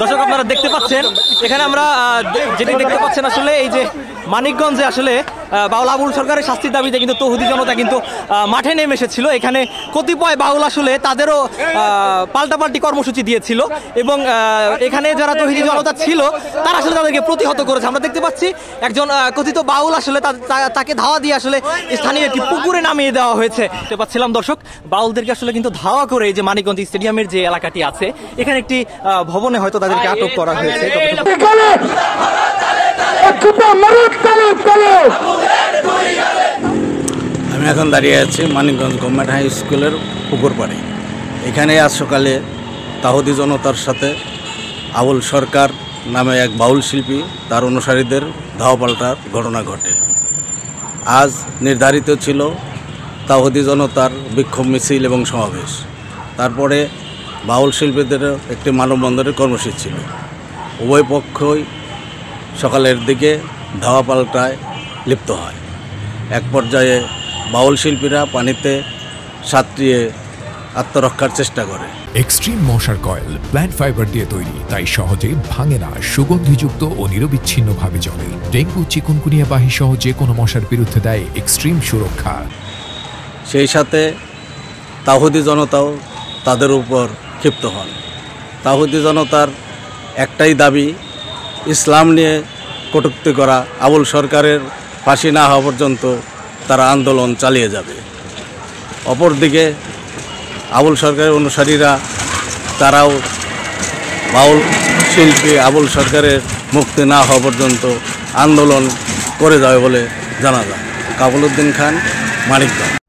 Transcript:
দর্শক আপনারা দেখতে পাচ্ছেন এখানে আমরা যেটি দেখতে পাচ্ছেন আসলে এই যে মানিকগঞ্জে আসলে বাউল আবুল সরকারের শাস্তির দাবিতে কিন্তু তৌহিদি জনতা কিন্তু মাঠে নেমে এসেছিল। এখানে কতিপয় বাউল আসলে তাদেরও পাল্টাপাল্টি কর্মসূচি দিয়েছিল এবং এখানে যারা তৌহিদি জনতা ছিল তারা আসলে তাদেরকে প্রতিহত করেছে। আমরা দেখতে পাচ্ছি একজন কথিত বাউল আসলে তাকে ধাওয়া দিয়ে আসলে স্থানীয় একটি পুকুরে নামিয়ে দেওয়া হয়েছে। দেখতে পাচ্ছিলাম দর্শক বাউলদেরকে আসলে কিন্তু ধাওয়া করে এই যে মানিকগঞ্জ স্টেডিয়ামের যে এলাকাটি আছে এখানে একটি ভবনে হয়তো তাদেরকে আটক করা হয়েছে। আমি এখন দাঁড়িয়ে আছি মানিকগঞ্জ গভর্নমেন্ট হাই স্কুলের পুকুর পাড়ে। এখানে আজ সকালে তাহুদি জনতার সাথে আবুল সরকার নামে এক বাউল শিল্পী তার অনুসারীদের ধাওয়া পাল্টার ঘটনা ঘটে। আজ নির্ধারিত ছিল তাহুদি জনতার বিক্ষোভ মিছিল এবং সমাবেশ, তারপরে বাউল শিল্পীদের একটি মানববন্ধনের কর্মসূচি ছিল। উভয় পক্ষই সকালের দিকে ধাওয়া পাল্টায় লিপ্ত হয়। এক পর্যায়ে বাউল শিল্পীরা পানিতে সাঁতরিয়ে আত্মরক্ষার চেষ্টা করে। এক্সট্রিম মশার কয়েল প্ল্যান্ট ফাইবার দিয়ে তৈরি, তাই সহজে ভাঙে না, সুগন্ধিযুক্ত ও নিরবিচ্ছিন্নভাবে জ্বলে। ডেঙ্গু, চিকুনগুনিয়া বাহি সহ যে কোনো মশার বিরুদ্ধে দেয় এক্সট্রিম সুরক্ষা। সেই সাথে তাহুদি জনতাও তাদের উপর ক্ষিপ্ত হন। তাহুদি জনতার একটাই দাবি, ইসলাম নিয়ে কটূক্তি করা আবুল সরকারের ফাঁসি না হওয়া পর্যন্ত তারা আন্দোলন চালিয়ে যাবে। অপরদিকে আবুল সরকারের অনুসারীরা তারাও বাউল শিল্পী আবুল সরকারের মুক্তি না হওয়া পর্যন্ত আন্দোলন করে যাবে বলে জানা যায়। কাবুল উদ্দিন খান, মানিকগঞ্জ।